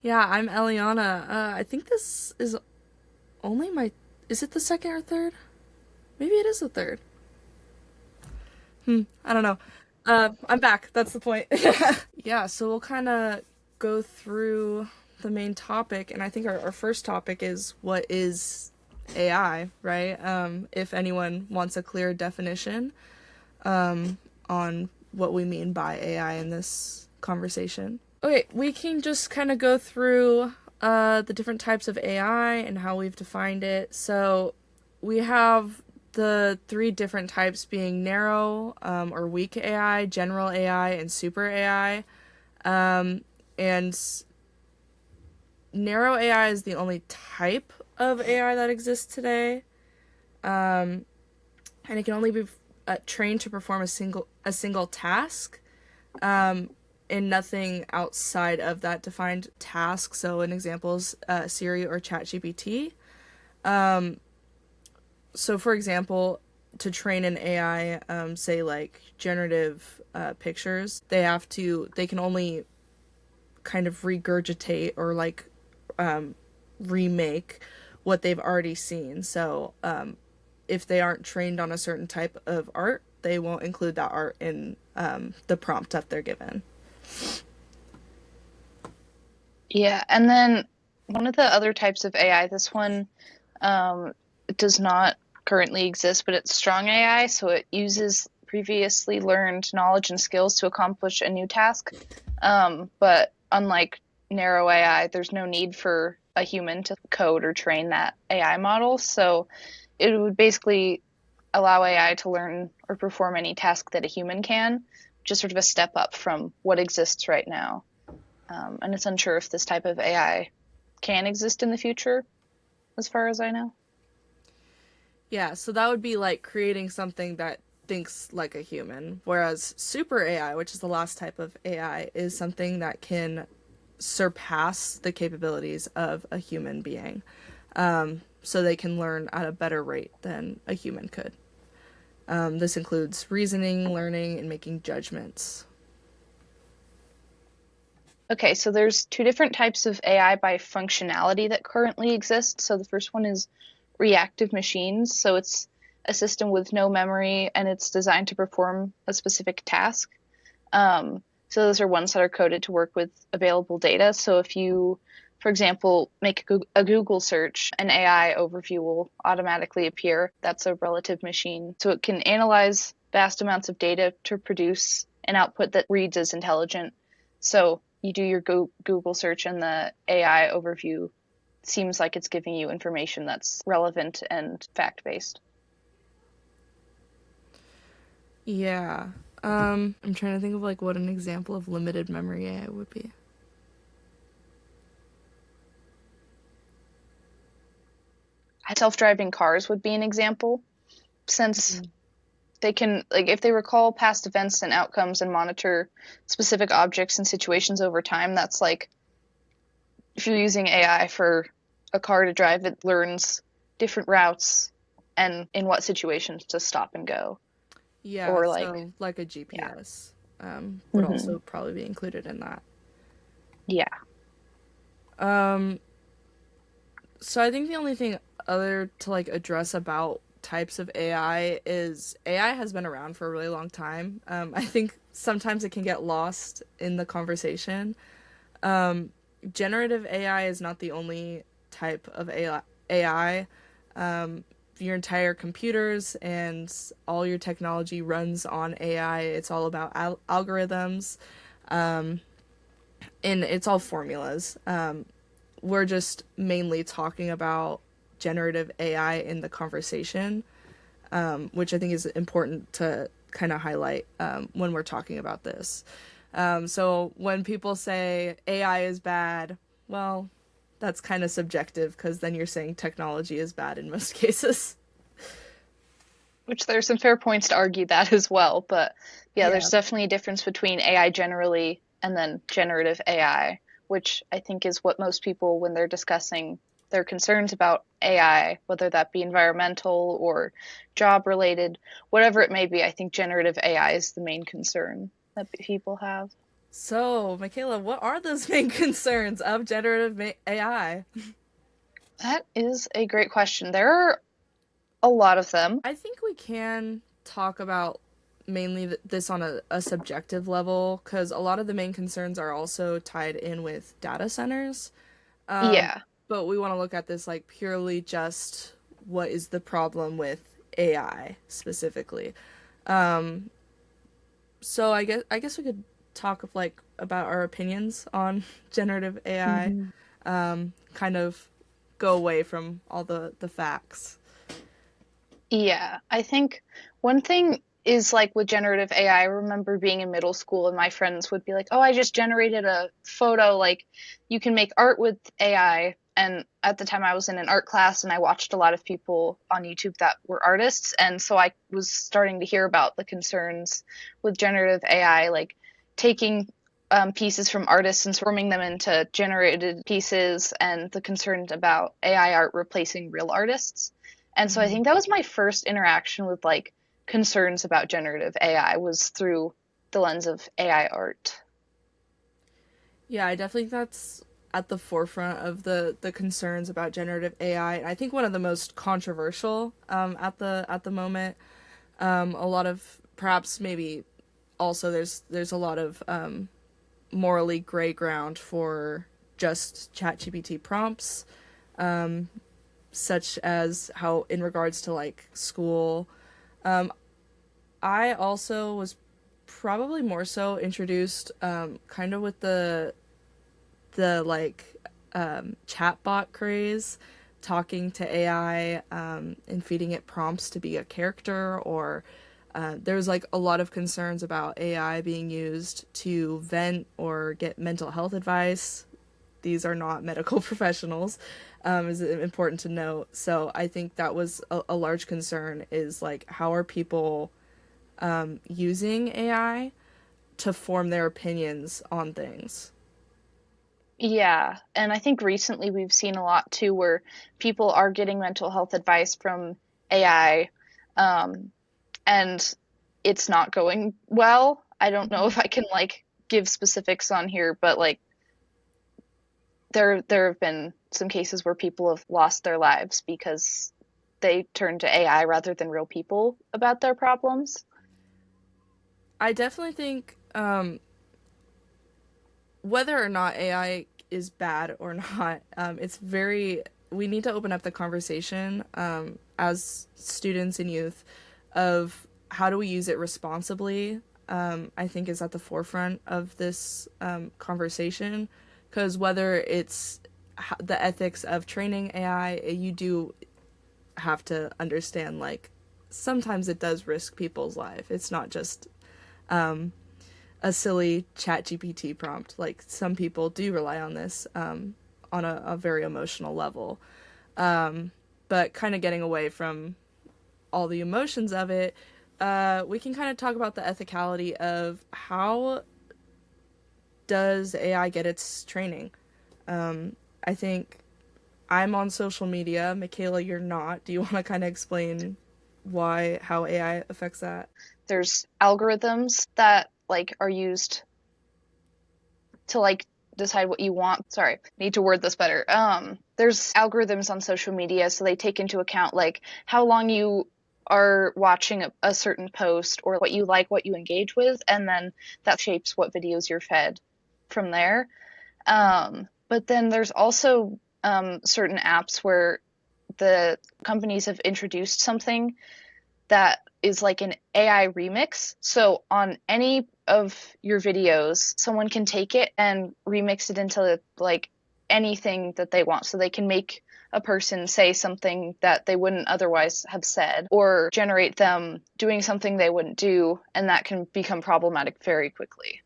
Yeah, I'm Eliana. I think this is only my. Is it the second or third? Maybe it is the third. I don't know. I'm back. That's the point. Yeah, so we'll kind of go through the main topic, and I think our first topic is what is AI, right? If anyone wants a clear definition on what we mean by AI in this conversation. Okay, we can just kind of go through the different types of AI and how we've defined it. So we have the three different types being narrow or weak AI, general AI, and super AI. And narrow AI is the only type of AI that exists today, and it can only be trained to perform a single task, and nothing outside of that defined task. So, an example is Siri or ChatGPT. So, for example, to train an AI, say like generative pictures, they can only kind of regurgitate or like remake what they've already seen. So, if they aren't trained on a certain type of art, they won't include that art in the prompt that they're given. Yeah, and then one of the other types of AI, this one um, does not currently exist, but it's strong AI, so it uses previously learned knowledge and skills to accomplish a new task. But unlike narrow AI, there's no need for a human to code or train that AI model, so it would basically allow AI to learn or perform any task that a human can, just sort of a step up from what exists right now. And it's unsure if this type of AI can exist in the future, as far as I know. Yeah, so that would be like creating something that thinks like a human, whereas super AI, which is the last type of AI, is something that can surpass the capabilities of a human being. So they can learn at a better rate than a human could. This includes reasoning, learning, and making judgments. Okay, so there's two different types of AI by functionality that currently exist. So the first one is reactive machines. So it's a system with no memory and it's designed to perform a specific task. So those are ones that are coded to work with available data. So if you, for example, make a Google search, an AI overview will automatically appear. That's a relative machine. So it can analyze vast amounts of data to produce an output that reads as intelligent. So you do your Google search and the AI overview seems like it's giving you information that's relevant and fact based. Yeah. I'm trying to think of like what an example of limited memory AI would be. Self-driving cars would be an example, since they can, like, if they recall past events and outcomes and monitor specific objects and situations over time. That's like, if you're using AI for a car to drive, it learns different routes and in what situations to stop and go. Yeah, Or like, so like a yeah. GPS would Hmm. also probably be included in that. Yeah. Um, so I think the only thing other to like address about types of AI is AI has been around for a really long time. I think sometimes it can get lost in the conversation. Generative AI is not the only type of AI. Your entire computers and all your technology runs on AI. It's all about algorithms, and it's all formulas. We're just mainly talking about generative AI in the conversation, which I think is important to kind of highlight when we're talking about this. So when people say AI is bad, well, that's kind of subjective because then you're saying technology is bad in most cases. Which there's some fair points to argue that as well. But yeah, Yeah. there's definitely a difference between AI generally and then generative AI, which I think is what most people, when they're discussing their concerns about AI, whether that be environmental or job related, whatever it may be, I think generative AI is the main concern that people have. So, Michaela, what are those main concerns of AI? That is a great question. There are a lot of them. I think we can talk about mainly this on a subjective level because a lot of the main concerns are also tied in with data centers. Um, Yeah. but we want to look at this like purely just what is the problem with AI specifically. Um, so I guess we could talk of like about our opinions on generative AI. hmm Kind of go away from all the facts. Yeah. I think one thing is like with generative AI, I remember being in middle school and my friends would be like, "Oh, I just generated a photo. Like, you can make art with AI." And at the time, I was in an art class and I watched a lot of people on YouTube that were artists. And so I was starting to hear about the concerns with generative AI, like taking pieces from artists and forming them into generated pieces, and the concerns about AI art replacing real artists. And so I Mhm. think that was my first interaction with like concerns about generative AI was through the lens of AI art. Yeah, I definitely think that's at the forefront of the concerns about generative AI. And I think one of the most controversial at the moment. A lot of perhaps maybe also there's a lot of morally gray ground for just ChatGPT prompts, such as how in regards to like school. I also was probably more so introduced kind of with the like chatbot craze, talking to AI and feeding it prompts to be a character, or there's like a lot of concerns about AI being used to vent or get mental health advice. These are not medical professionals, is important to note. So I think that was a large concern is like how are people using AI to form their opinions on things. Yeah, and I think recently we've seen a lot too where people are getting mental health advice from AI, um, and it's not going well. I don't know if I can like give specifics on here, but like there have been some cases where people have lost their lives because they turned to AI rather than real people about their problems. I definitely think whether or not AI is bad or not, it's very, we need to open up the conversation as students and youth of how do we use it responsibly. I think is at the forefront of this conversation because whether it's the ethics of training AI, you do have to understand like sometimes it does risk people's life. It's not just a silly chat GPT prompt. Like some people do rely on this on a very emotional level. But kind of getting away from all the emotions of it, we can kind of talk about the ethicality of how does AI get its training. I think I'm on social media. Mikayla, you're not. Do you want to kind of explain why, how AI affects that? There's algorithms that like are used to like decide what you want. Sorry, need to word this better. There's algorithms on social media, so they take into account like how long you are watching a certain post or what you like, what you engage with, and then that shapes what videos you're fed from there. But then there's also certain apps where the companies have introduced something that is like an AI remix. So on any of your videos, someone can take it and remix it into like anything that they want. So they can make a person say something that they wouldn't otherwise have said or generate them doing something they wouldn't do, and that can become problematic very quickly.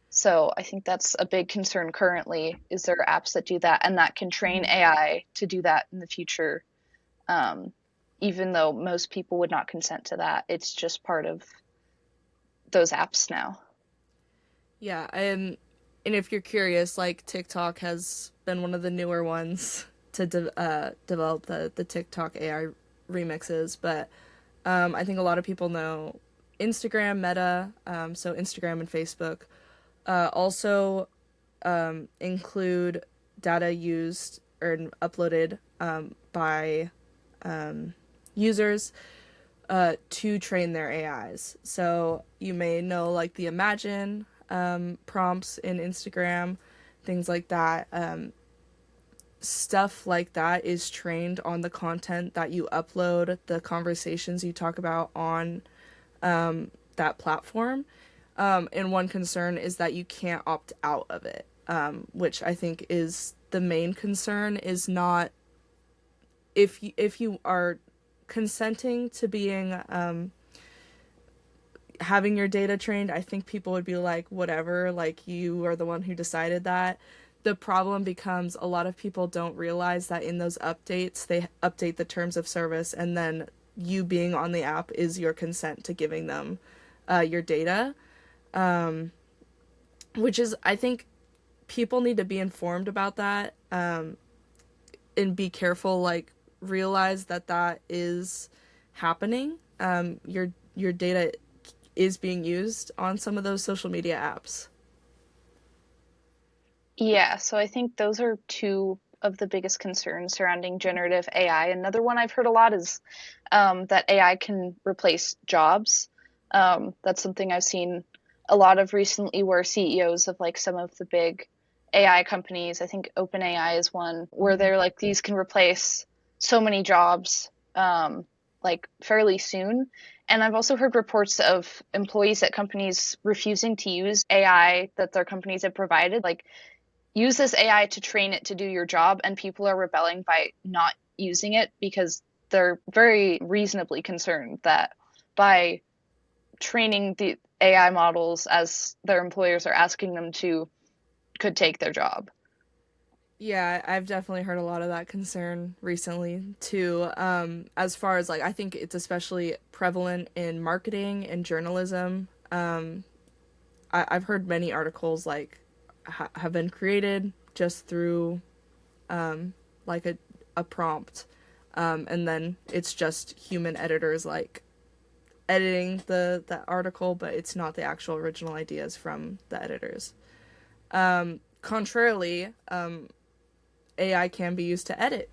So I think that's a big concern currently is there are apps that do that and that can train Mm-hmm. AI to do that in the future, um, even though most people would not consent to that. It's just part of those apps now. Yeah, and if you're curious, like TikTok has been one of the newer ones to develop the TikTok AI remixes, but I think a lot of people know Instagram, Meta, so Instagram and Facebook. Also, include data used or uploaded by users to train their AIs. So you may know like the Imagine prompts in Instagram, things like that. Stuff like that is trained on the content that you upload, the conversations you talk about on that platform. And one concern is that you can't opt out of it, which I think is the main concern. Is not if you are consenting to being having your data trained, I think people would be like, whatever, like you are the one who decided that. The problem becomes a lot of people don't realize that in those updates, they update the terms of service, and then you being on the app is your consent to giving them your data, which is, I think, people need to be informed about that, and be careful, like, realize that that is happening. Your data is being used on some of those social media apps. Yeah, so I think those are two of the biggest concerns surrounding generative AI. Another one I've heard a lot is that AI can replace jobs. That's something I've seen a lot of recently, where CEOs of like some of the big AI companies, I think OpenAI is one, where they're like, these can replace so many jobs like fairly soon. And I've also heard reports of employees at companies refusing to use AI that their companies have provided. Like, use this AI to train it to do your job, and people are rebelling by not using it because they're very reasonably concerned that by training the AI models as their employers are asking them to could take their job. Yeah, I've definitely heard a lot of that concern recently too. As far as like, I think it's especially prevalent in marketing and journalism. I've heard many articles like have been created just through like a prompt, and then it's just human editors like editing the article, but it's not the actual original ideas from the editors. Contrarily, AI can be used to edit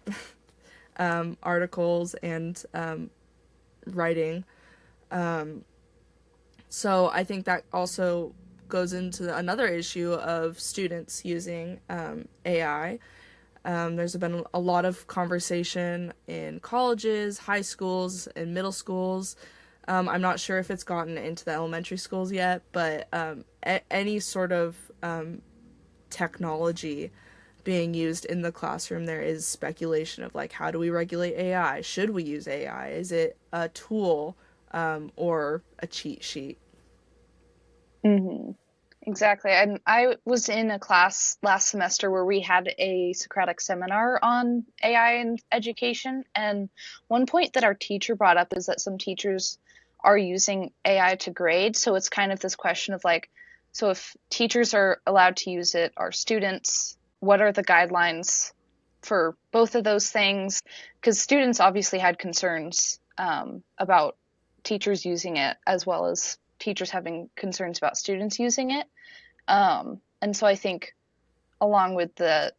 articles and writing. So I think that also goes into another issue of students using AI. There's been a lot of conversation in colleges, high schools, and middle schools. I'm not sure if it's gotten into the elementary schools yet, but any sort of technology being used in the classroom, there is speculation of like, how do we regulate AI? Should we use AI? Is it a tool or a cheat sheet? Mm-hmm. Exactly. And I was in a class last semester where we had a Socratic seminar on AI and education. And one point that our teacher brought up is that some teachers are using AI to grade. So it's kind of this question of like, so if teachers are allowed to use it, are students, what are the guidelines for both of those things? Because students obviously had concerns about teachers using it, as well as teachers having concerns about students using it. And so I think, along with the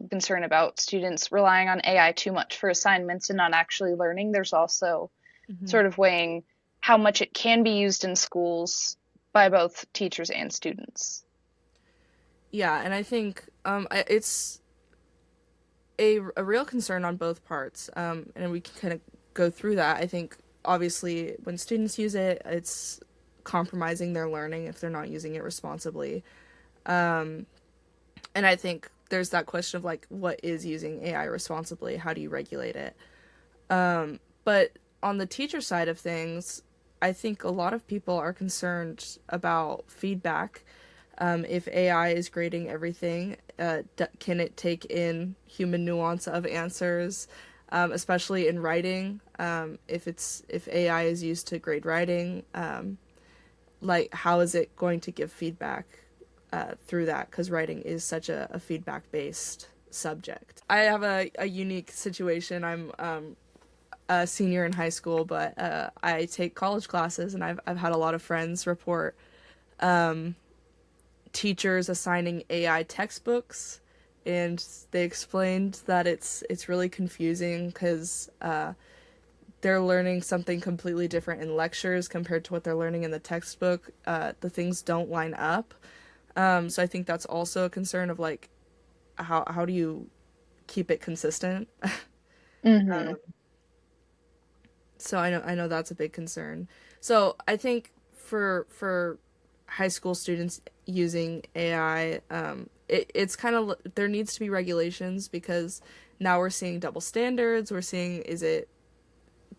concern about students relying on AI too much for assignments and not actually learning, there's also Mm-hmm. sort of weighing how much it can be used in schools by both teachers and students. Yeah, and I think it's a real concern on both parts, and we can kind of go through that. I think obviously when students use it, it's compromising their learning if they're not using it responsibly. And I think there's that question of like, what is using AI responsibly? How do you regulate it? But on the teacher side of things, I think a lot of people are concerned about feedback. If AI is grading everything, can it take in human nuance of answers, especially in writing? If AI is used to grade writing, like how is it going to give feedback through that? Because writing is such a feedback based subject. I have a unique situation. I'm a senior in high school, but I take college classes, and I've had a lot of friends report teachers assigning AI textbooks, and they explained that it's really confusing because they're learning something completely different in lectures compared to what they're learning in the textbook. The things don't line up. So I think that's also a concern of like how do you keep it consistent? Mm-hmm. So I know that's a big concern. So I think for high school students using AI, it's kind of there needs to be regulations because now we're seeing double standards. We're seeing is it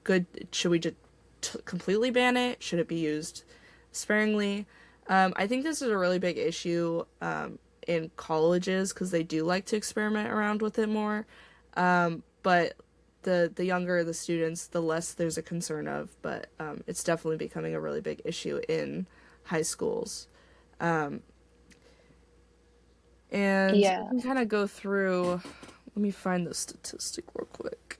good? Should we just completely ban it? Should it be used sparingly? I think this is a really big issue in colleges because they do like to experiment around with it more. But the younger the students, the less there's a concern of. But it's definitely becoming a really big issue in high schools. Um, and we Yeah. can kind of go through. Let me find the statistic real quick.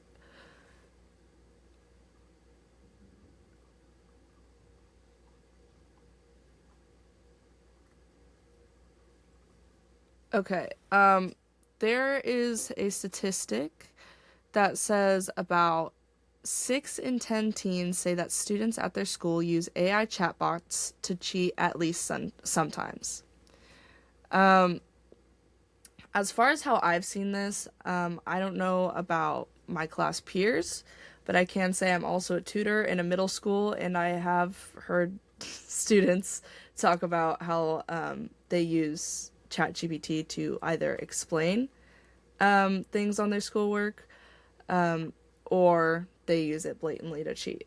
Okay. There is a statistic that says about 6 in 10 teens say that students at their school use AI chatbots to cheat at least sometimes. Um, as far as how I've seen this, I don't know about my class peers, but I can say I'm also a tutor in a middle school, and I have heard students talk about how they use ChatGPT to either explain things on their schoolwork or they use it blatantly to cheat.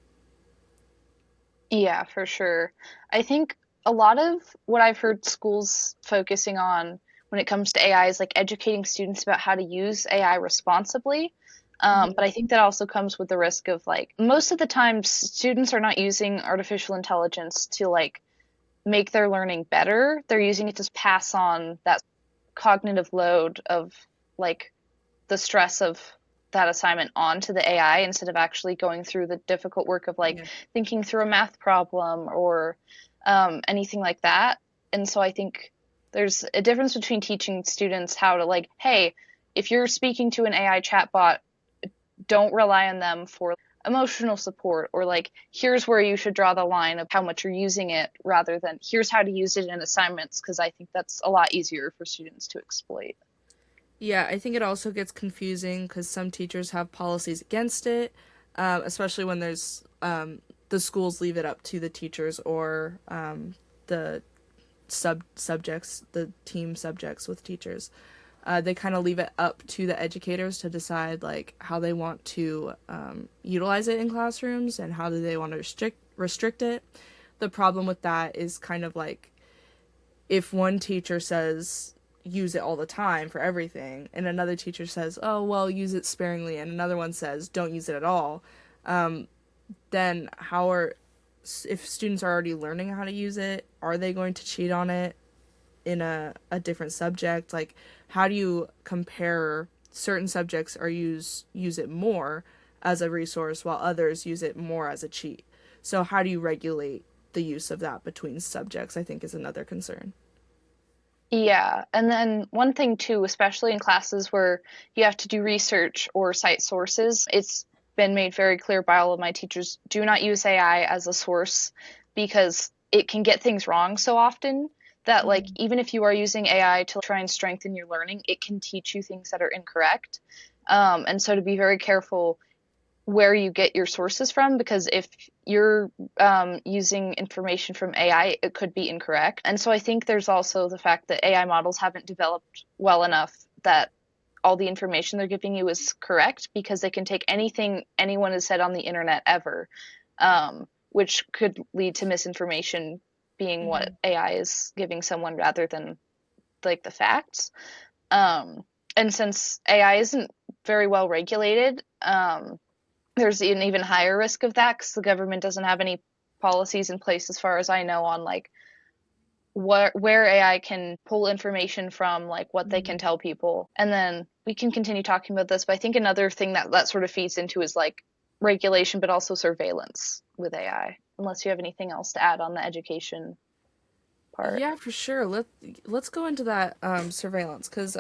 Yeah, for sure. I think a lot of what I've heard schools focusing on when it comes to AI is like educating students about how to use AI responsibly. But I think that also comes with the risk of like most of the time students are not using artificial intelligence to like make their learning better. They're using it to pass on that cognitive load of like the stress of that assignment onto the AI instead of actually going through the difficult work of like Yeah. thinking through a math problem or anything like that. And so I think there's a difference between teaching students how to like, hey, if you're speaking to an AI chatbot, don't rely on them for emotional support or like here's where you should draw the line of how much you're using it rather than here's how to use it in assignments because I think that's a lot easier for students to exploit. Yeah, I think it also gets confusing because some teachers have policies against it, especially when the schools leave it up to the teachers or the subjects, the team subjects with teachers. They kind of leave it up to the educators to decide like how they want to utilize it in classrooms and how do they want to restrict it. The problem with that is kind of like if one teacher says use it all the time for everything and another teacher says oh well use it sparingly and another one says don't use it at all, then how are if students are already learning how to use it, are they going to cheat on it in a different subject? Like how do you compare certain subjects or use it more as a resource while others use it more as a cheat? So how do you regulate the use of that between subjects, I think is another concern. Yeah, and then one thing too, especially in classes where you have to do research or cite sources, it's been made very clear by all of my teachers, do not use AI as a source because it can get things wrong so often that like even if you are using AI to try and strengthen your learning, it can teach you things that are incorrect. And so to be very careful where you get your sources from because if you're using information from AI, it could be incorrect. And so I think there's also the fact that AI models haven't developed well enough that all the information they're giving you is correct because they can take anything anyone has said on the internet ever, which could lead to misinformation being what Mm-hmm. AI is giving someone rather than like the facts. Um, and since AI isn't very well regulated, there's an even higher risk of that because the government doesn't have any policies in place, as far as I know, on like where AI can pull information from, like what they can Mm-hmm. tell people. And then we can continue talking about this, but I think another thing that sort of feeds into is like regulation, but also surveillance with AI. Unless you have anything else to add on the education part. Yeah, for sure. Let's go into that surveillance because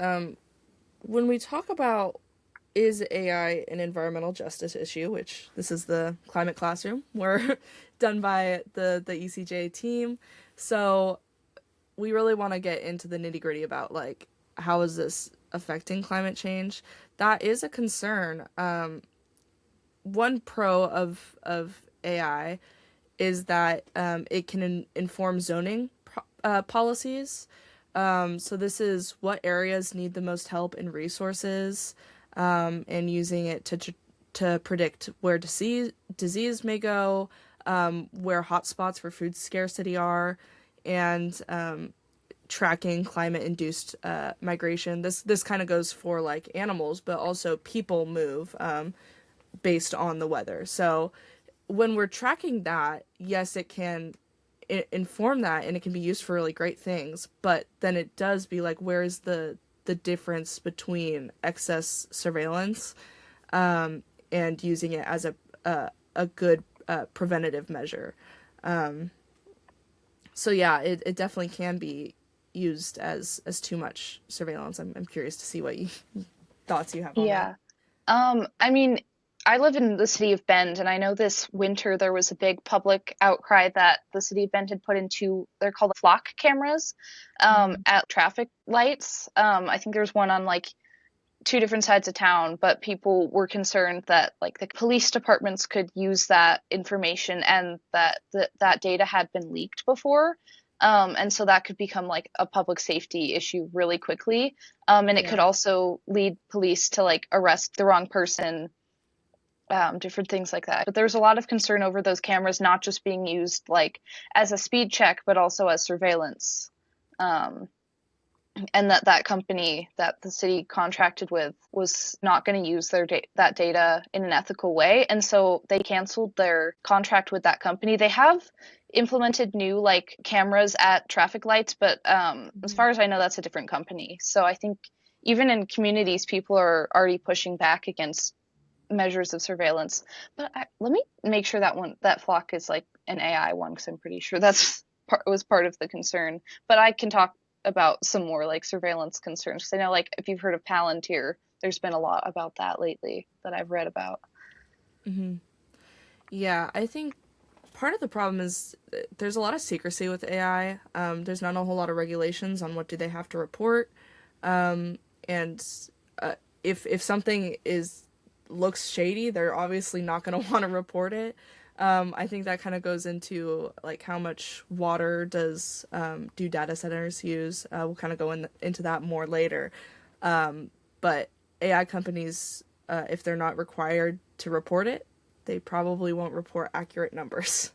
when we talk about is AI an environmental justice issue, which this is the climate classroom, we're done by the ECJ team. So we really want to get into the nitty gritty about like how is this affecting climate change. That is a concern. One pro of AI is that it can inform zoning policies. So this is what areas need the most help and resources, and using it to predict where disease may go, where hotspots for food scarcity are, and tracking climate induced migration. This kind of goes for like animals, but also people move based on the weather. So when we're tracking that, yes, it can inform that and it can be used for really great things, but then it does be like, where is the difference between excess surveillance and using it as a good preventative measure. So yeah, it definitely can be used as too much surveillance. I'm curious to see what thoughts you have on that. Yeah. I mean, I live in the city of Bend, and I know this winter there was a big public outcry that the city of Bend had put into, they're called flock cameras, Mm-hmm. at traffic lights. I think there's one on like two different sides of town, but people were concerned that like the police departments could use that information and that that data had been leaked before. And so that could become like a public safety issue really quickly. And it could Yeah. also lead police to like arrest the wrong person, different things like that. But there's a lot of concern over those cameras not just being used like as a speed check, but also as surveillance. Um, and that company that the city contracted with was not going to use that data in an ethical way, and so they canceled their contract with that company. They have implemented new like cameras at traffic lights, but as Mm-hmm. far as I know, that's a different company. So I think even in communities, people are already pushing back against measures of surveillance. But let me make sure that flock is like an AI one because I'm pretty sure that's was part of the concern. But I can talk about some more like surveillance concerns because I know like if you've heard of Palantir, there's been a lot about that lately that I've read about. Mm-hmm. Yeah, I think part of the problem is there's a lot of secrecy with AI. There's not a whole lot of regulations on what do they have to report, and uh, if something is looks shady, they're obviously not going to want to report it. I think that kind of goes into like how much water do data centers use. We'll kind of go into that more later. But AI companies, if they're not required to report it, they probably won't report accurate numbers.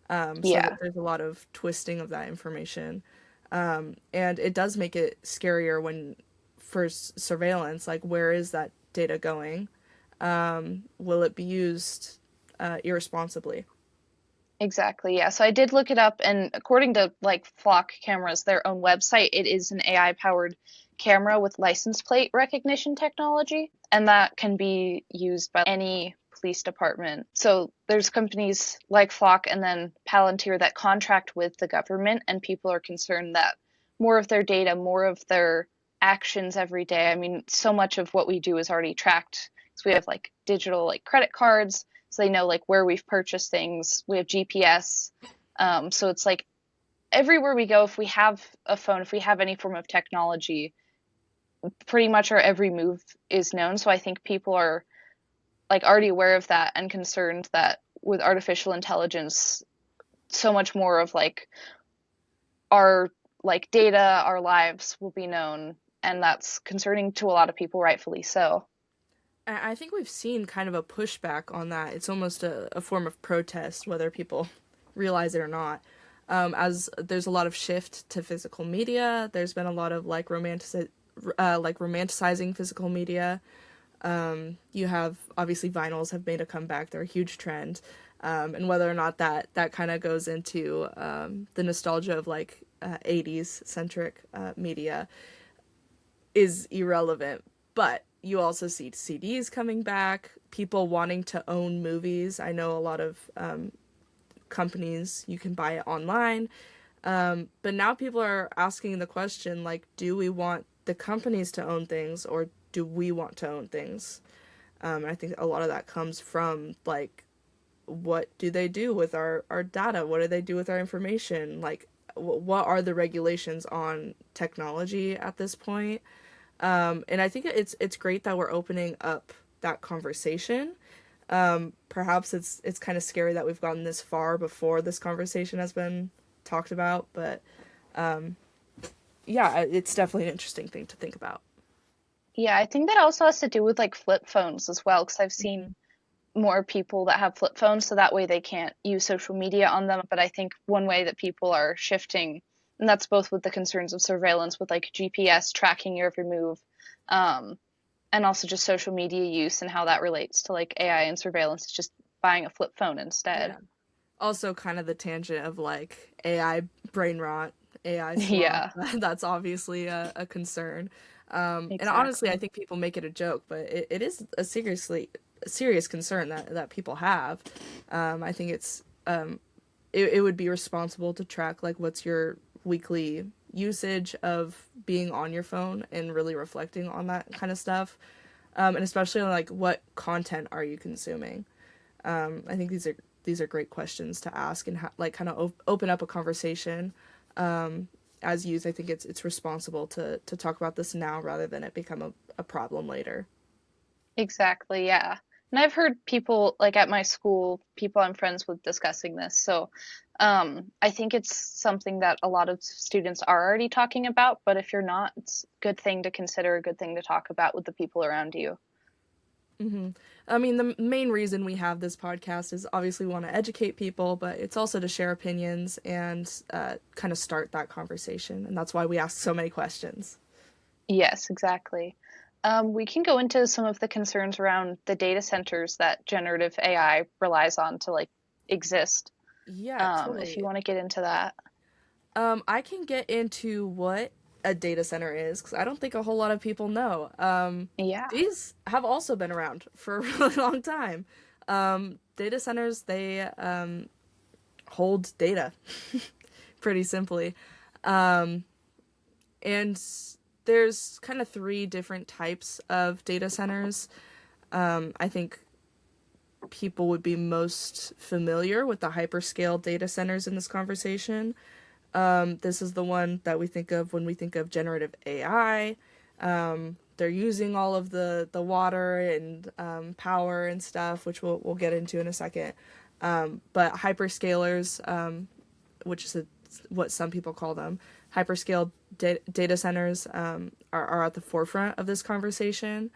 So that Yeah, there's a lot of twisting of that information. And it does make it scarier when for surveillance, like where is that data going? Will it be used irresponsibly? exactly. Yeah. So I did look it up, and according to like Flock Cameras, their own website, it is an AI powered camera with license plate recognition technology, and that can be used by any police department. So there's companies like Flock and then Palantir that contract with the government, and people are concerned that more of their data, more of their actions every day. I mean, so much of what we do is already tracked. So we have like digital like credit cards, so they know like where we've purchased things. We have GPS. So it's like everywhere we go, if we have a phone, if we have any form of technology, pretty much our every move is known. So I think people are like already aware of that and concerned that with artificial intelligence, so much more of like our like data, our lives will be known, and that's concerning to a lot of people, rightfully so. I think we've seen kind of a pushback on that. It's almost a form of protest, whether people realize it or not. As there's a lot of shift to physical media, there's been a lot of like romanticizing physical media. You have obviously vinyls have made a comeback; they're a huge trend, and whether or not that kind of goes into the nostalgia of like 80s centric media is irrelevant. But you also see CDs coming back, people wanting to own movies. I know a lot of companies you can buy it online. But now people are asking the question, like, do we want the companies to own things, or do we want to own things? I think a lot of that comes from, like, what do they do with our data? What do they do with our information? Like, what are the regulations on technology at this point? And I think it's great that we're opening up that conversation. Perhaps it's kind of scary that we've gotten this far before this conversation has been talked about, but yeah, it's definitely an interesting thing to think about. Yeah, I think that also has to do with like flip phones as well, because I've seen Mhm. more people that have flip phones, so that way they can't use social media on them. But I think one way that people are shifting, and that's both with the concerns of surveillance with like GPS tracking your every move, um, and also just social media use and how that relates to like AI and surveillance, is just buying a flip phone instead. Yeah. Also, kind of the tangent of like AI brain rot, AI slump. Yeah, That's obviously a concern. And honestly, I exactly. think people make it a joke, but it is a serious concern that people have. I think it would be responsible to track like what's your weekly usage of being on your phone and really reflecting on that kind of stuff. And especially on like what content are you consuming. I think these are great questions to ask and like kind of open up a conversation. As youth, I think it's responsible to talk about this now rather than it become a problem later. Exactly, yeah. And I've heard people like at my school, people I'm friends with discussing this. So, I think it's something that a lot of students are already talking about, but if you're not, it's a good thing to consider, a good thing to talk about with the people around you. Hmm. I mean, the main reason we have this podcast is obviously we want to educate people, but it's also to share opinions and kind of start that conversation. And that's why we ask so many questions. Yes, exactly. We can go into some of the concerns around the data centers that generative AI relies on to like exist. Yeah, If you totally. want to get into that. I can get into what a data center is because I don't think a whole lot of people know. Yeah. These have also been around for a really long time. Data centers, they hold data, pretty simply. Um, and there's kind of three different types of data centers. I think people would be most familiar with the hyperscale data centers in this conversation. This is the one that we think of when we think of generative AI. They're using all of the water and power and stuff, which we'll get into in a second. But hyperscalers, which is what some people call them, hyperscale data centers are at the forefront of this conversation.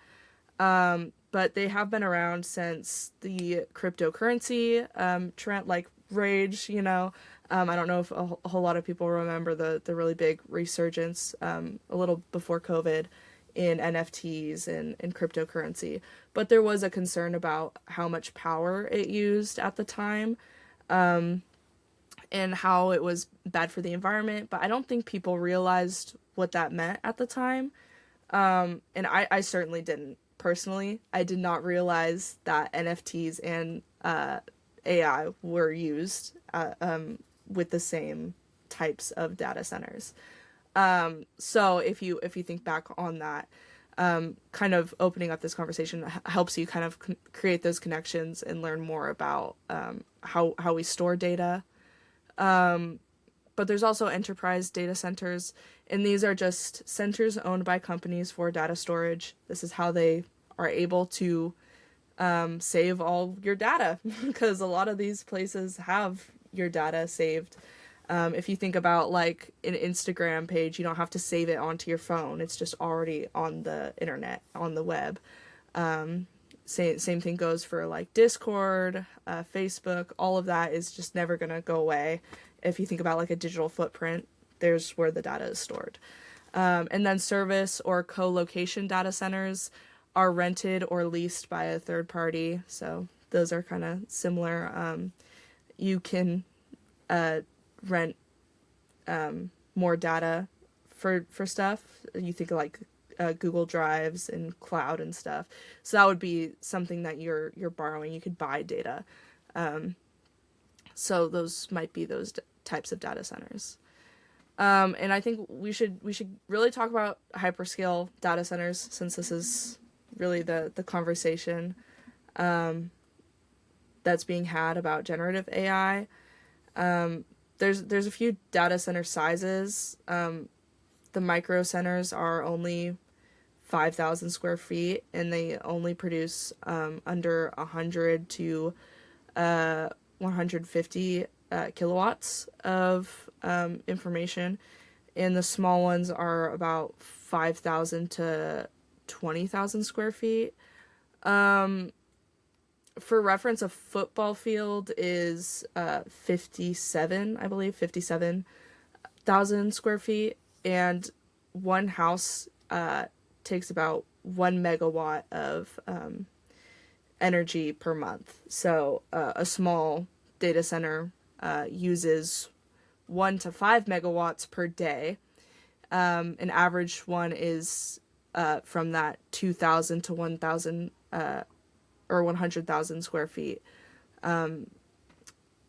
But they have been around since the cryptocurrency trend, like rage. I don't know if a whole lot of people remember the really big resurgence a little before COVID in NFTs and cryptocurrency. But there was a concern about how much power it used at the time and how it was bad for the environment. But I don't think people realized what that meant at the time. And I certainly didn't personally. I did not realize that NFTs and AI were used with the same types of data centers. So if you think back on that, kind of opening up this conversation helps you kind of create those connections and learn more about how we store data. But there's also enterprise data centers, and these are just centers owned by companies for data storage. This is how they are able to save all your data because a lot of these places have your data saved. If you think about like an Instagram page, you don't have to save it onto your phone. It's just already on the internet, on the web. Same thing goes for like Discord, Facebook. All of that is just never gonna go away. If you think about like a digital footprint, there's where the data is stored. And then service or co-location data centers are rented or leased by a third party. So those are kind of similar. You can rent more data for stuff. You think of like Google Drives and cloud and stuff. So that would be something that you're borrowing. You could buy data. So those might be those types of data centers. And I think we should really talk about hyperscale data centers since this is really the conversation that's being had about generative AI. There's a few data center sizes. The micro centers are only 5,000 square feet, and they only produce under 100 to 150 kilowatts of information, and the small ones are about 5,000 to 20,000 square feet. For reference, a football field is 57, I believe, 57,000 square feet, and one house takes about 1 megawatt of energy per month. So a small data center uses 1 to 5 megawatts per day. An average one is from that 2,000 to 1,000 or 100,000 square feet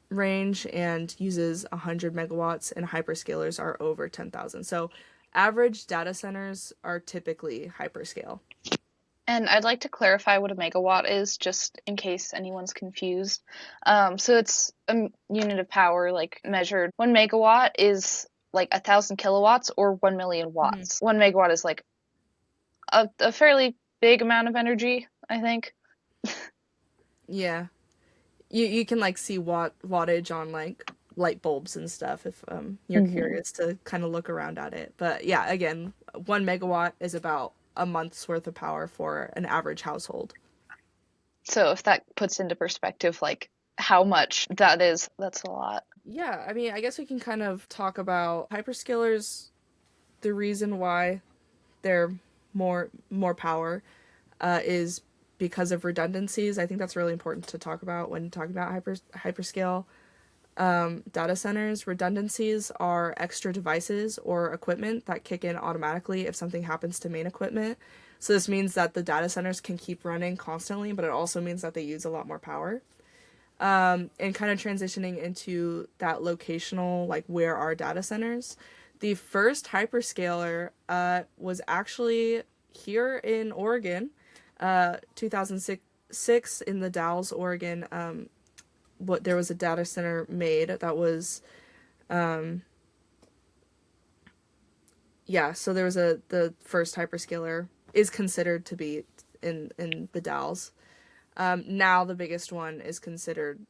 range, and uses 100 megawatts, and hyperscalers are over 10,000. So average data centers are typically hyperscale. And I'd like to clarify what a megawatt is, just in case anyone's confused. So it's a unit of power, like measured. 1 megawatt is like 1,000 kilowatts or 1 million Mm-hmm. watts. 1 megawatt is like a fairly big amount of energy, I think. Yeah, you can like see wattage on like light bulbs and stuff if you're Hmm. curious to kind of look around at it. But yeah, again, 1 megawatt is about a month's worth of power for an average household. So if that puts into perspective, like how much that is, that's a lot. Yeah, I mean, I guess we can kind of talk about hyperscalers. The reason why they're more power is because of redundancies. I think that's really important to talk about when talking about hyperscale data centers. Redundancies are extra devices or equipment that kick in automatically if something happens to main equipment. So this means that the data centers can keep running constantly, but it also means that they use a lot more power. And kind of transitioning into that locational, like where are data centers? The first hyperscaler was actually here in Oregon, 2006 in the Dalles, Oregon. What there was a data center made that was, yeah. So there was the first hyperscaler is considered to be in the Dalles. Now the biggest one is considered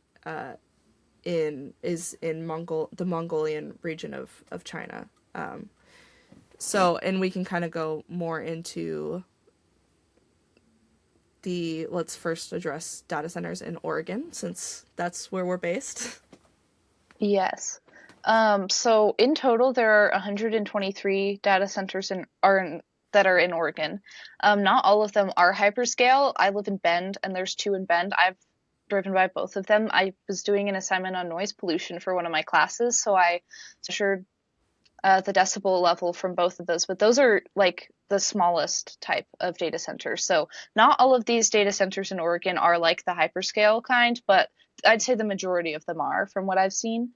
in the Mongolian region of China. So, and we can kind of go more into let's first address data centers in Oregon since that's where we're based. Yes. So in total, there are 123 data centers that are in Oregon. Not all of them are hyperscale. I live in Bend, and there's two in Bend. I've driven by both of them. I was doing an assignment on noise pollution for one of my classes, so I measured the decibel level from both of those. But those are like the smallest type of data centers. So not all of these data centers in Oregon are like the hyperscale kind, but I'd say the majority of them are from what I've seen.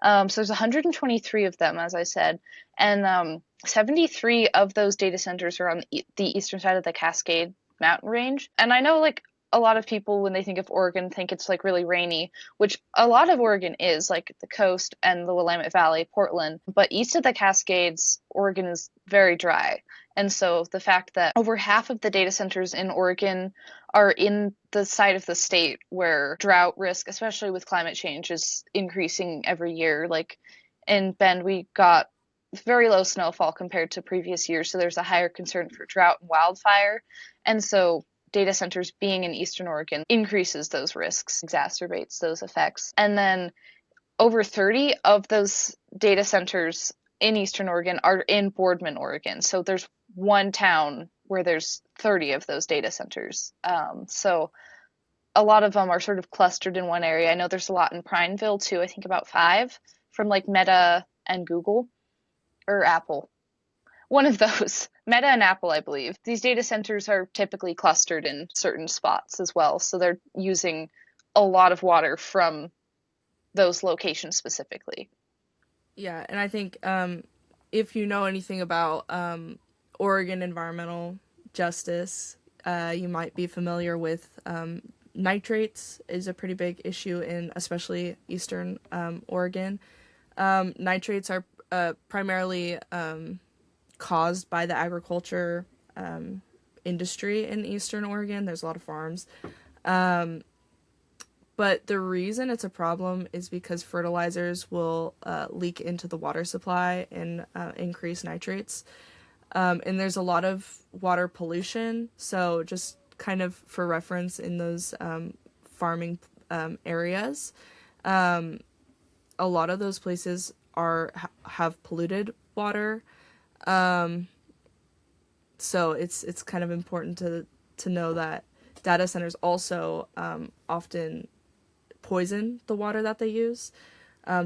So there's 123 of them, as I said, and 73 of those data centers are on the eastern side of the Cascade Mountain Range. And I know, like, a lot of people, when they think of Oregon, think it's like really rainy, which a lot of Oregon is, like the coast and the Willamette Valley, Portland. But east of the Cascades, Oregon is very dry. And so the fact that over half of the data centers in Oregon are in the side of the state where drought risk, especially with climate change, is increasing every year. Like in Bend, we got very low snowfall compared to previous years, so there's a higher concern for drought and wildfire. And so data centers being in Eastern Oregon increases those risks, exacerbates those effects. And then over 30 of those data centers in Eastern Oregon are in Boardman, Oregon. So there's one town where there's 30 of those data centers. So a lot of them are sort of clustered in one area. I know there's a lot in Prineville too. I think about five from like Meta and Google or Apple. One of those, Meta and Apple, I believe. These data centers are typically clustered in certain spots as well. So they're using a lot of water from those locations specifically. Yeah, and I think if you know anything about Oregon environmental justice, you might be familiar with nitrates is a pretty big issue in especially eastern Oregon. Nitrates are primarily caused by the agriculture industry in eastern Oregon. There's a lot of farms. But the reason it's a problem is because fertilizers will leak into the water supply and increase nitrates. And there's a lot of water pollution. So, just kind of for reference, in those farming areas, a lot of those places have polluted water. So it's kind of important to know that data centers also often poison the water that they use.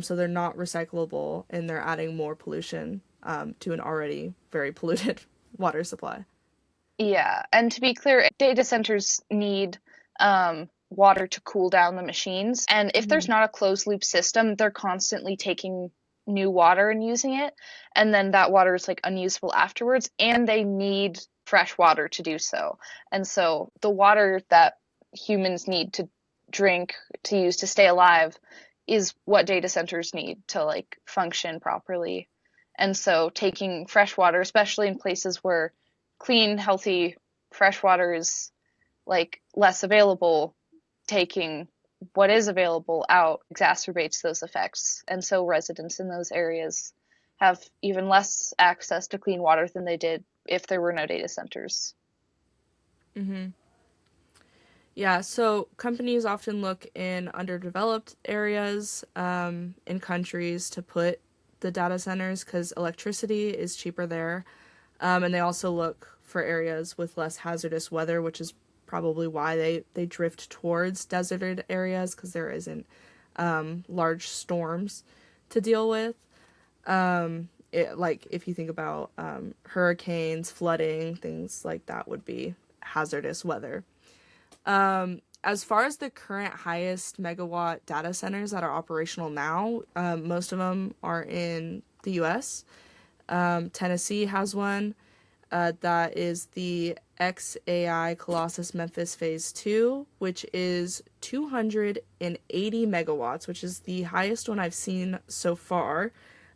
So they're not recyclable and they're adding more pollution to an already very polluted water supply. Yeah, and to be clear, data centers need water to cool down the machines. And if there's Hmm. not a closed loop system, they're constantly taking new water and using it, and then that water is like unusable afterwards, and they need fresh water to do so. And so the water that humans need to drink, to use to stay alive, is what data centers need to like function properly. And so taking fresh water, especially in places where clean, healthy, fresh water is like less available, taking what is available out exacerbates those effects. And so residents in those areas have even less access to clean water than they did if there were no data centers. Hmm. Yeah, so companies often look in underdeveloped areas in countries to put the data centers because electricity is cheaper there. And they also look for areas with less hazardous weather, which is probably why they drift towards deserted areas because there isn't large storms to deal with. Like if you think about hurricanes, flooding, things like that would be hazardous weather. As far as the current highest megawatt data centers that are operational now, most of them are in the U.S. Tennessee has one that is the XAI Colossus Memphis Phase 2, which is 280 megawatts, which is the highest one I've seen so far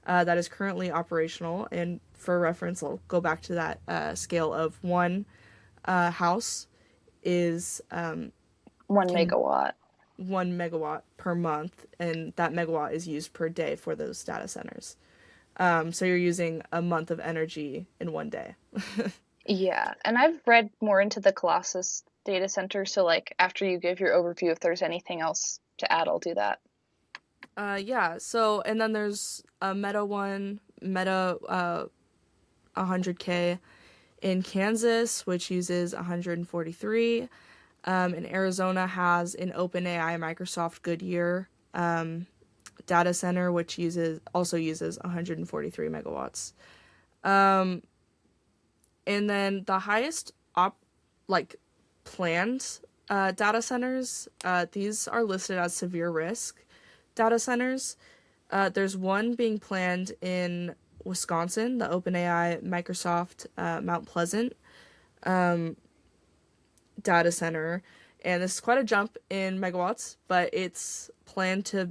that is currently operational. And for reference, I'll go back to that scale of one house is 1 can megawatt. 1 megawatt per month, and that megawatt is used per day for those data centers. So you're using a month of energy in one day. Yeah, and I've read more into the Colossus data center, so like after you give your overview, if there's anything else to add, I'll do that. Yeah. So and then there's a Meta one, Meta 100K in Kansas, which uses 143. And Arizona has an OpenAI Microsoft Goodyear data center, which uses 143 megawatts. Um, and then the highest like planned data centers, these are listed as severe risk data centers. There's one being planned in Wisconsin, the OpenAI Microsoft Mount Pleasant data center. And this is quite a jump in megawatts, but it's planned to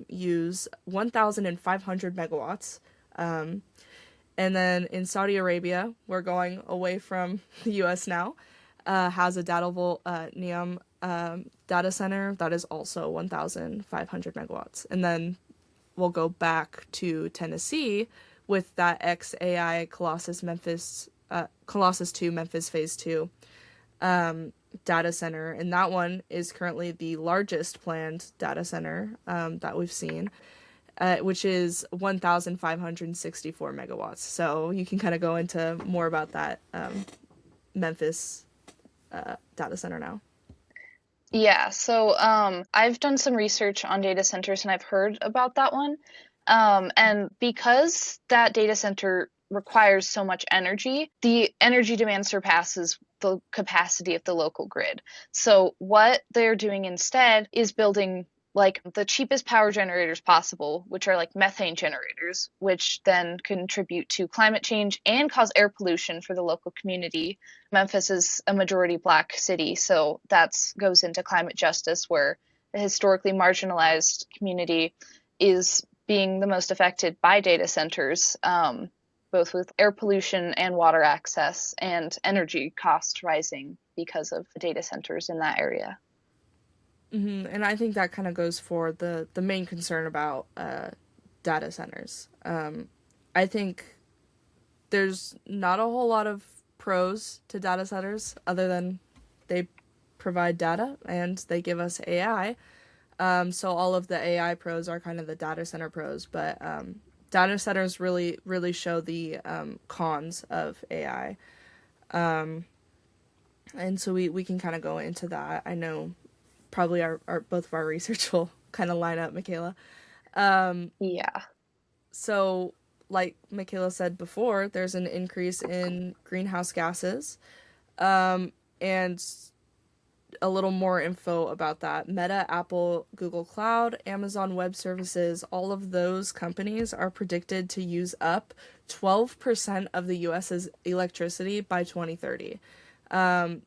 use 1,500 megawatts. And then in Saudi Arabia, we're going away from the US now, has a data volt Neom data center that is also 1,500 megawatts. And then we'll go back to Tennessee with that XAI Colossus 2 Memphis Phase 2 data center. And that one is currently the largest planned data center that we've seen, which is 1,564 megawatts. So you can kind of go into more about that Memphis data center now. Yeah, so I've done some research on data centers and I've heard about that one. And because that data center requires so much energy, the energy demand surpasses the capacity of the local grid. So what they're doing instead is building like the cheapest power generators possible, which are like methane generators, which then contribute to climate change and cause air pollution for the local community. Memphis is a majority black city, so that goes into climate justice, where a historically marginalized community is being the most affected by data centers, both with air pollution and water access and energy costs rising because of data centers in that area. And I think that kind of goes for the main concern about data centers. I think there's not a whole lot of pros to data centers other than they provide data and they give us AI. So all of the AI pros are kind of the data center pros, but data centers really show the cons of AI. And so we can kind of go into that. I know probably our both of our research will kind of line up, Mikayla. Yeah. So like Mikayla said before, there's an increase in greenhouse gases. And a little more info about that. Meta, Apple, Google Cloud, Amazon Web Services, all of those companies are predicted to use up 12% of the US's electricity by 2030.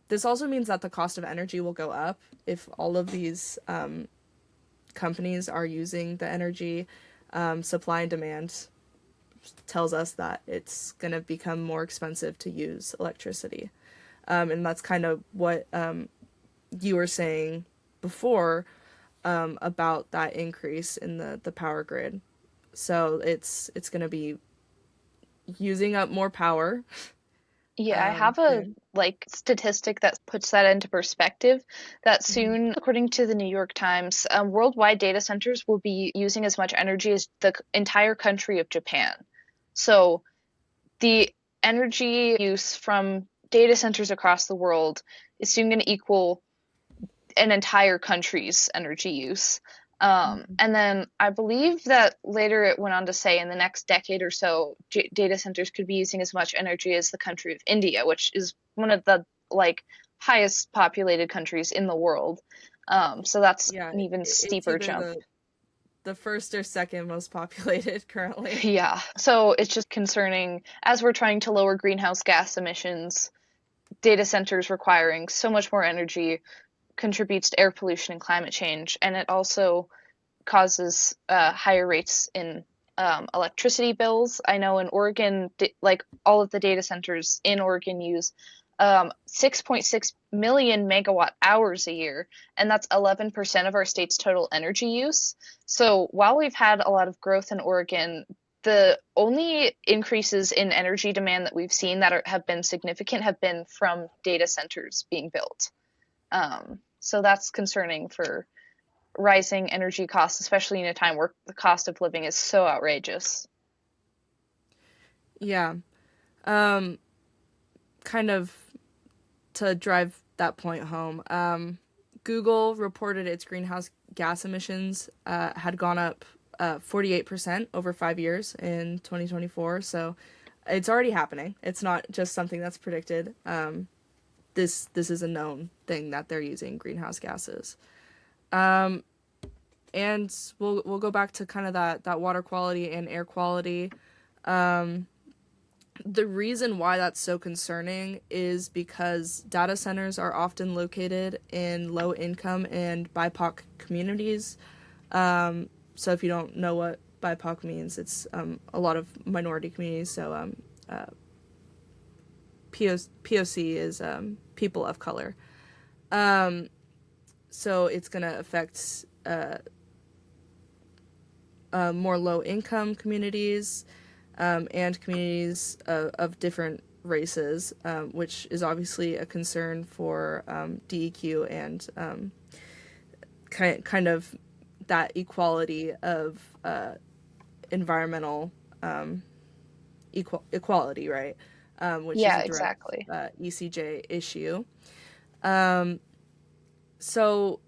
This also means that the cost of energy will go up if all of these companies are using the energy. Supply and demand tells us that it's going to become more expensive to use electricity. And that's kind of what you were saying before about that increase in the power grid. So it's going to be using up more power. Yeah, I have a Soon. like statistic that puts that into perspective. That soon, according to the New York Times, worldwide data centers will be using as much energy as the entire country of Japan. So the energy use from data centers across the world is soon going to equal an entire country's energy use. And then I believe that later it went on to say in the next decade or so, data centers could be using as much energy as the country of India, which is one of the like highest populated countries in the world. So that's Yeah, an even it's steeper either jump. the first or second most populated currently. Yeah. So it's just concerning as we're trying to lower greenhouse gas emissions, data centers requiring so much more energy contributes to air pollution and climate change. And it also causes higher rates in electricity bills. I know in Oregon, like all of the data centers in Oregon use 6.6 million megawatt hours a year, and that's 11% of our state's total energy use. So while we've had a lot of growth in Oregon, the only increases in energy demand that we've seen that have been significant have been from data centers being built. So that's concerning for rising energy costs, especially in a time where the cost of living is so outrageous. Yeah. Kind of to drive that point home. Google reported its greenhouse gas emissions had gone up 48% over 5 years in 2024. So it's already happening. It's not just something that's predicted. This is a known thing that they're using greenhouse gases. And we'll go back to kind of that water quality and air quality. The reason why that's so concerning is because data centers are often located in low income and BIPOC communities. So if you don't know what BIPOC means, it's a lot of minority communities. So POC is people of color. So it's going to affect more low income communities and communities of different races, which is obviously a concern for DEQ and kind of that equality of environmental equality, right? Which is Yeah, a direct exactly. ECJ issue. So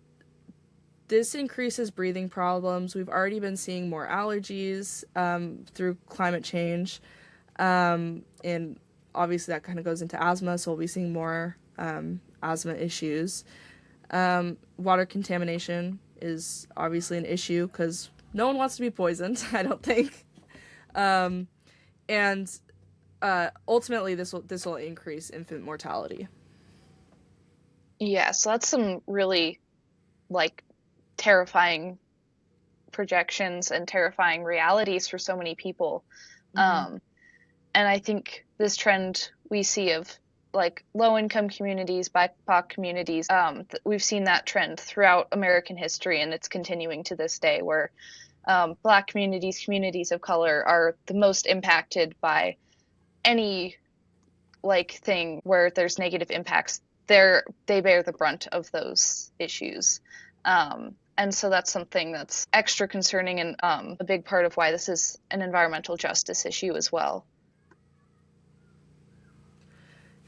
this increases breathing problems. We've already been seeing more allergies through climate change. And obviously that kind of goes into asthma, so we'll be seeing more asthma issues. Water contamination. is obviously an issue because no one wants to be poisoned. I don't think. Um, and ultimately, this will increase infant mortality. Yeah, so that's some really like terrifying projections and terrifying realities for so many people. Mm-hmm. Um, and I think this trend we see of like low income communities, BIPOC communities, we've seen that trend throughout American history, and it's continuing to this day, where Black communities, communities of color, are the most impacted by any like thing where there's negative impacts. They bear the brunt of those issues. And so that's something that's extra concerning, and a big part of why this is an environmental justice issue as well.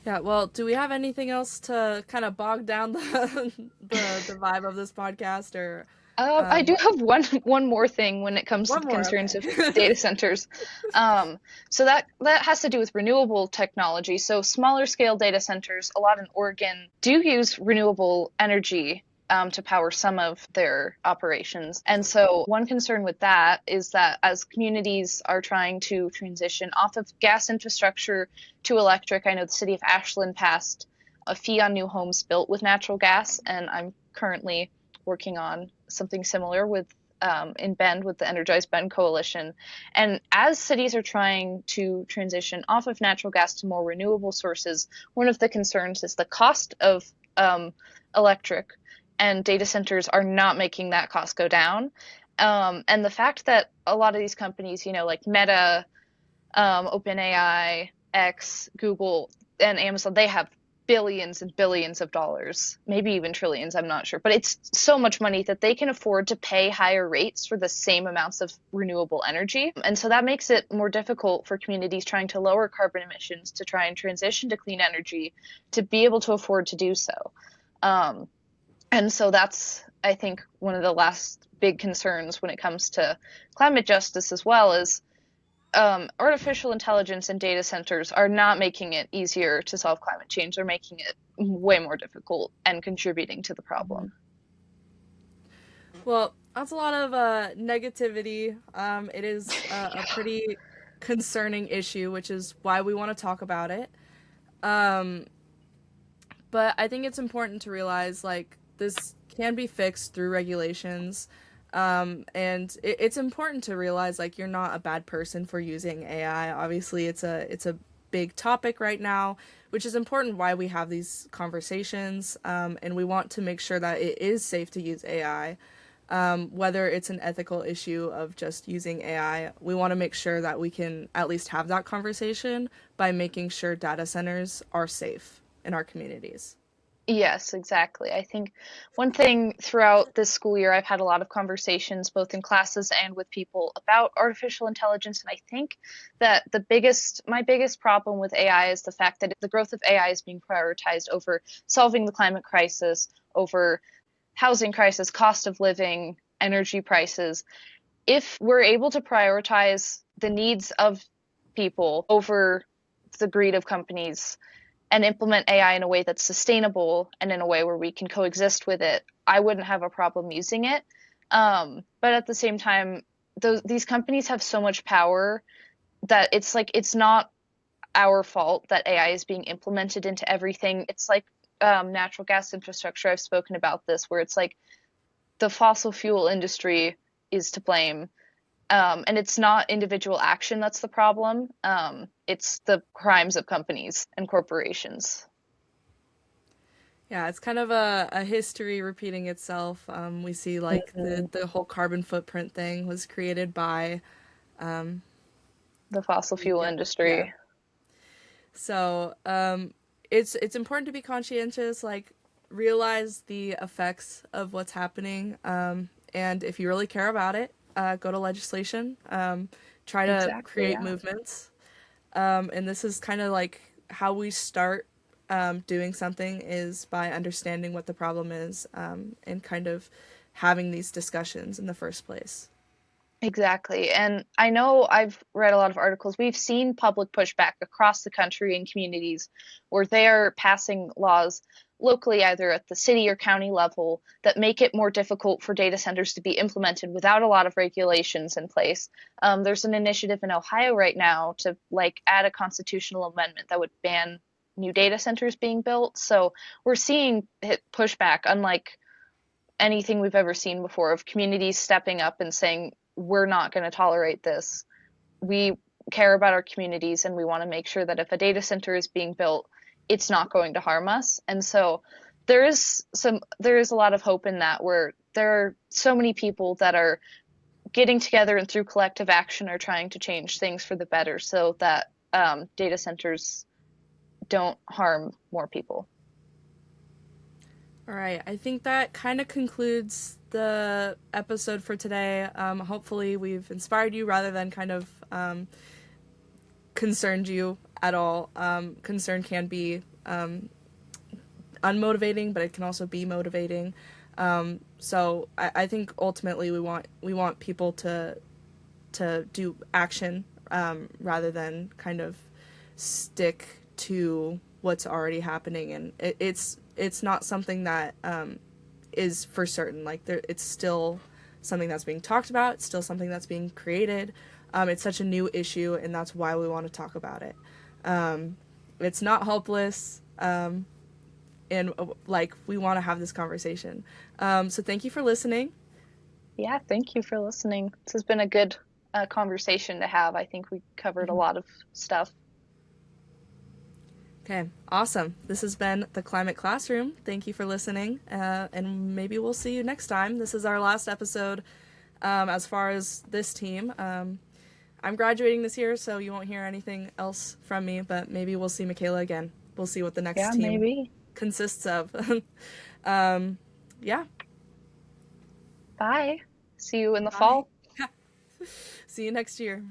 Yeah, well, do we have anything else to kind of bog down the vibe of this podcast, or I um, do have one more thing when it comes to one the more? concerns of Okay. data centers. So that has to do with renewable technology. So smaller scale data centers, a lot in Oregon, do use renewable energy to power some of their operations. And so one concern with that is that as communities are trying to transition off of gas infrastructure to electric, I know the city of Ashland passed a fee on new homes built with natural gas, and I'm currently working on something similar with in Bend with the Energized Bend Coalition. And as cities are trying to transition off of natural gas to more renewable sources, one of the concerns is the cost of electric, and data centers are not making that cost go down. And the fact that a lot of these companies, like Meta, OpenAI, X, Google, and Amazon, they have billions and billions of dollars, maybe even trillions, I'm not sure. But it's so much money that they can afford to pay higher rates for the same amounts of renewable energy. And so that makes it more difficult for communities trying to lower carbon emissions to try and transition to clean energy to be able to afford to do so. Um, and so that's, I think, one of the last big concerns when it comes to climate justice as well is artificial intelligence and data centers are not making it easier to solve climate change. They're making it way more difficult and contributing to the problem. Well, that's a lot of negativity. It is a pretty concerning issue, which is why we want to talk about it. Um, but I think it's important to realize like this can be fixed through regulations. And it's important to realize like you're not a bad person for using AI. Obviously, it's a big topic right now, which is important why we have these conversations. And we want to make sure that it is safe to use AI. Whether it's an ethical issue of just using AI, we want to make sure that we can at least have that conversation by making sure data centers are safe in our communities. Yes, exactly. I think one thing throughout this school year, I've had a lot of conversations, both in classes and with people, about artificial intelligence. And I think that my biggest problem with AI is the fact that the growth of AI is being prioritized over solving the climate crisis, over housing crisis, cost of living, energy prices. If we're able to prioritize the needs of people over the greed of companies and implement AI in a way that's sustainable and in a way where we can coexist with it, I wouldn't have a problem using it. But at the same time, these companies have so much power that it's like it's not our fault that AI is being implemented into everything. It's like natural gas infrastructure. I've spoken about this, where it's like the fossil fuel industry is to blame. And it's not individual action that's the problem. It's the crimes of companies and corporations. Yeah, it's kind of a history repeating itself. We see like Mhm. the whole carbon footprint thing was created by um, The fossil fuel yeah, yeah. industry. So it's important to be conscientious, like realize the effects of what's happening, and if you really care about it, go to legislation. Try to Exactly, create yeah. movements, and this is kind of like how we start doing something is by understanding what the problem is, and kind of having these discussions in the first place. Exactly. And I know I've read a lot of articles. We've seen public pushback across the country in communities where they are passing laws locally, either at the city or county level, that make it more difficult for data centers to be implemented without a lot of regulations in place. There's an initiative in Ohio right now to like add a constitutional amendment that would ban new data centers being built. So we're seeing pushback, unlike anything we've ever seen before, of communities stepping up and saying, we're not going to tolerate this. We care about our communities and we want to make sure that if a data center is being built, it's not going to harm us. And so there is a lot of hope in that, where there are so many people that are getting together and through collective action are trying to change things for the better so that data centers don't harm more people. All right, I think that kind of concludes the episode for today. Hopefully, we've inspired you rather than kind of concerned you at all. Concern can be unmotivating, but it can also be motivating. So I think ultimately we want people to do action rather than kind of stick to what's already happening, and it's not something that is for certain. Like it's still something that's being talked about. It's still something that's being created. It's such a new issue, and that's why we want to talk about it. It's not hopeless, and like we want to have this conversation. So thank you for listening. Yeah, thank you for listening. This has been a good conversation to have. I think we covered a lot of stuff. Okay, awesome. This has been the Climate Classroom. Thank you for listening, and maybe we'll see you next time. This is our last episode as far as this team. I'm graduating this year, so you won't hear anything else from me, but maybe we'll see Mikayla again. We'll see what the next Yeah, team maybe. consists of. Yeah, Bye. See you in the bye. fall. See you next year.